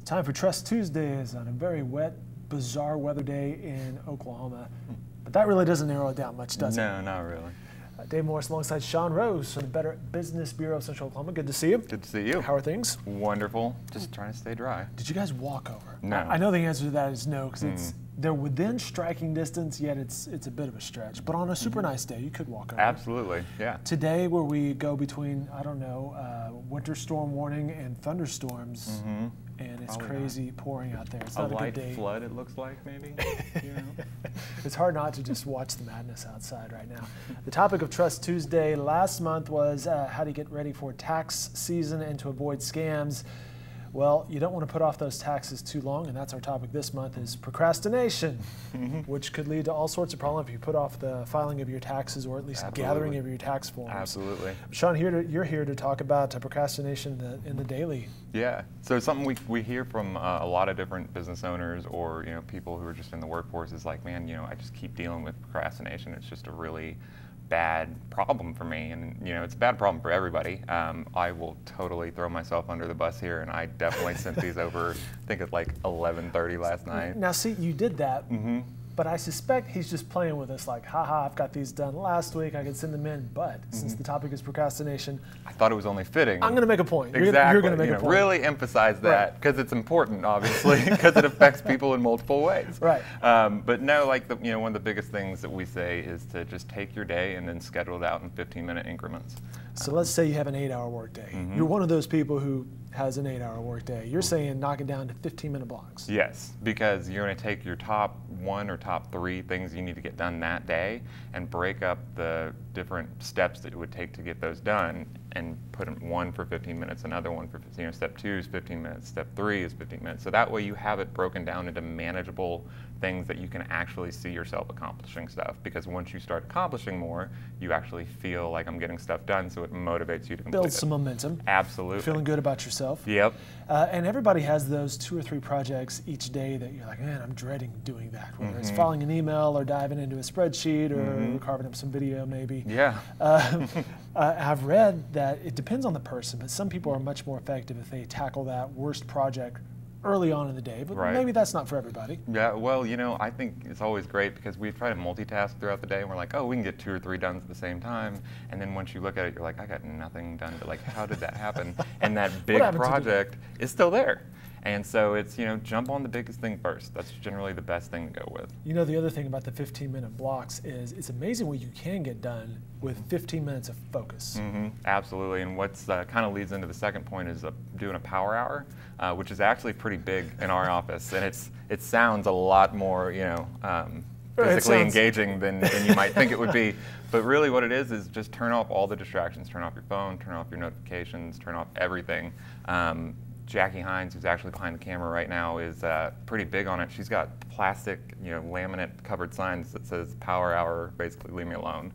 Time for Trust Tuesdays on a very wet, bizarre weather day in Oklahoma. But that really doesn't narrow it down much, does it? No, not really. Dave Morris alongside Sean Rose from the Better Business Bureau of Central Oklahoma. Good to see you. Good to see you. How are things? Wonderful. Just trying to stay dry. Did you guys walk over? No. I know the answer to that is no, because they're within striking distance, yet it's a bit of a stretch. But on a super nice day, you could walk over. Absolutely, yeah. Today, where we go between, I don't know, winter storm warning and thunderstorms, and it's crazy pouring out there. It's not a light good day. flood, it looks like, maybe. You know? It's hard not to just watch the madness outside right now. The topic of Trust Tuesday last month was how to get ready for tax season and to avoid scams. Well, you don't want to put off those taxes too long, and that's our topic this month is procrastination, which could lead to all sorts of problems if you put off the filing of your taxes or at least gathering of your tax forms. Absolutely. Sean, you're here to talk about procrastination in the daily. Yeah, so it's something we hear from a lot of different business owners or people who are just in the workforce is like, man, I just keep dealing with procrastination. It's just a really bad problem for me, and it's a bad problem for everybody. I will totally throw myself under the bus here, and I definitely sent these over, I think at like 11:30 last night. Now see, you did that, but I suspect he's just playing with us like, haha, I've got these done last week, I can send them in, but since the topic is procrastination, I thought it was only fitting. I'm going to make a point. Exactly. You're going to make a point. Really emphasize that because it's important, obviously, because it affects people in multiple ways. Right. But no, like one of the biggest things that we say is to just take your day and then schedule it out in 15-minute increments. So let's say you have an 8-hour workday. You're one of those people who has an 8-hour workday. You're saying knock it down to 15-minute blocks. Yes, because you're going to take your top 1 or top 3 things you need to get done that day and break up the different steps that it would take to get those done and put one for 15 minutes, another one for 15 minutes. Step 2 is 15 minutes, step 3 is 15 minutes. So that way you have it broken down into manageable things that you can actually see yourself accomplishing stuff. Because once you start accomplishing more, you actually feel like I'm getting stuff done, so it motivates you to complete Build some momentum. Absolutely. Feeling good about yourself. Yep. And everybody has those 2 or 3 projects each day that you're like, man, I'm dreading doing that. Whether it's filing an email or diving into a spreadsheet or carving up some video maybe. Yeah. I've read that it depends on the person, but some people are much more effective if they tackle that worst project early on in the day, but maybe that's not for everybody. Yeah, well, I think it's always great because we try to multitask throughout the day, and we're like, oh, we can get 2 or 3 done at the same time, and then once you look at it, you're like, I got nothing done, but like, how did that happen? And that big project is still there. And so it's, jump on the biggest thing first. That's generally the best thing to go with. The other thing about the 15-minute blocks is it's amazing what you can get done with 15 minutes of focus. Absolutely, and what's kind of leads into the second point is doing a power hour, which is actually pretty big in our office, and it sounds a lot more, physically engaging than you might think it would be. But really what it is just turn off all the distractions. Turn off your phone, turn off your notifications, turn off everything. Jackie Hines, who's actually behind the camera right now, is pretty big on it. She's got plastic, laminate covered signs that says "Power Hour," basically leave me alone.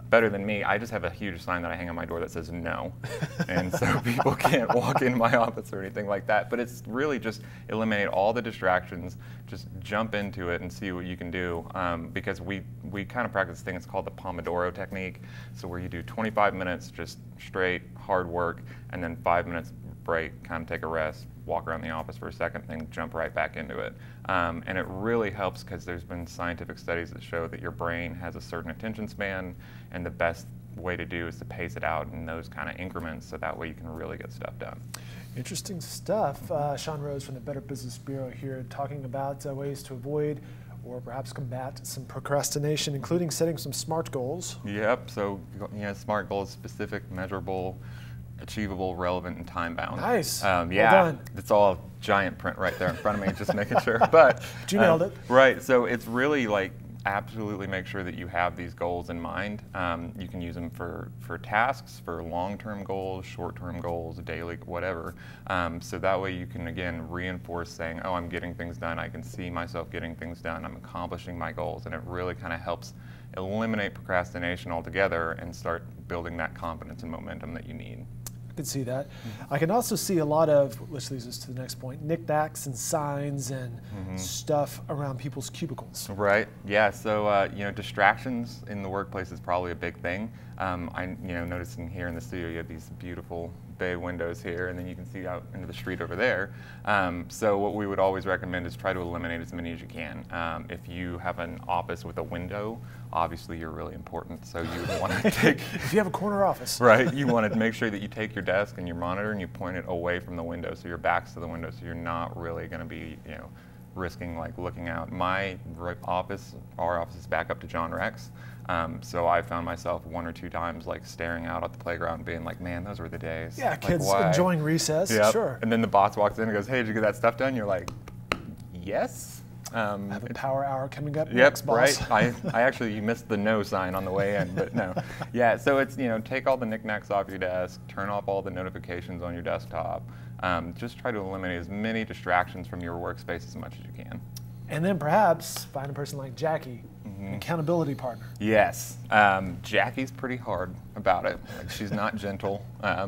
Better than me, I just have a huge sign that I hang on my door that says no, and so people can't walk in my office or anything like that. But it's really just eliminate all the distractions, just jump into it and see what you can do. Because we kind of practice this thing. It's called the Pomodoro technique. So where you do 25 minutes just straight hard work, and then 5 minutes break, kind of take a rest, walk around the office for a second, then jump right back into it. And it really helps because there's been scientific studies that show that your brain has a certain attention span, and the best way to do is to pace it out in those kind of increments, so that way you can really get stuff done. Interesting stuff. Sean Rose from the Better Business Bureau here talking about ways to avoid or perhaps combat some procrastination, including setting some SMART goals. Yep, so SMART goals: specific, measurable, achievable, relevant, and time-bound. Nice. Yeah, well done. It's all giant print right there in front of me, just making sure. But you nailed it. Right, so it's really like absolutely make sure that you have these goals in mind. You can use them for tasks, for long-term goals, short-term goals, daily, whatever. So that way you can, again, reinforce saying, oh, I'm getting things done. I can see myself getting things done. I'm accomplishing my goals. And it really kind of helps eliminate procrastination altogether and start building that confidence and momentum that you need. I can see that. I can also see a lot of, which leads us to the next point, knickknacks and signs and stuff around people's cubicles. Right. Yeah. So distractions in the workplace is probably a big thing. I'm noticing here in the studio you have these beautiful bay windows here, and then you can see out into the street over there. So what we would always recommend is try to eliminate as many as you can. If you have an office with a window, obviously you're really important, so you would want to take... If you have a corner office. Right, you want to make sure that you take your desk and your monitor and you point it away from the window, so your back's to the window, so you're not really going to be, risking like looking out. Our office is back up to John Rex, so I found myself 1 or 2 times like staring out at the playground being like, man, those were the days. Yeah, like, kids why? Enjoying recess, Yep. sure. And then the boss walks in and goes, hey, did you get that stuff done? You're like, yes. I have a power hour coming up Yep, next, boss. right. I actually, you missed the no sign on the way in, but no. Yeah, so it's, take all the knickknacks off your desk, turn off all the notifications on your desktop. Just try to eliminate as many distractions from your workspace as much as you can. And then perhaps find a person like Jackie, an accountability partner. Yes, Jackie's pretty hard about it. Like, she's not gentle,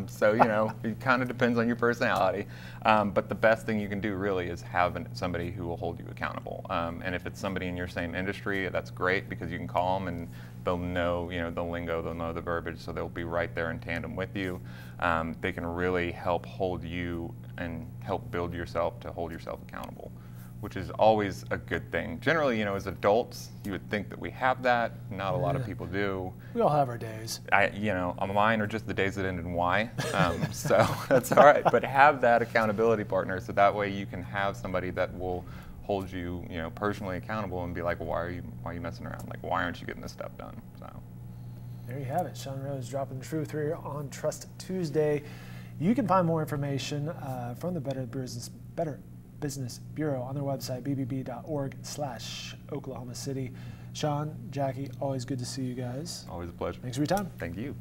so it kind of depends on your personality. But the best thing you can do really is have somebody who will hold you accountable. And if it's somebody in your same industry, that's great because you can call them and they'll know, the lingo, they'll know the verbiage, so they'll be right there in tandem with you. They can really help hold you and help build yourself to hold yourself accountable, which is always a good thing. Generally, as adults, you would think that we have that. Not a lot of people do. We all have our days. Mine are just the days that end in Y, so that's all right. But have that accountability partner, so that way you can have somebody that will hold you, personally accountable and be like, well, why are you messing around? Like, why aren't you getting this stuff done? So there you have it. Sean Rose dropping the truth here on Trust Tuesday. You can find more information from the Better Business Bureau on their website, bbb.org/Oklahoma City. Sean, Jackie, always good to see you guys. always a pleasure. Thanks for your time. Thank you.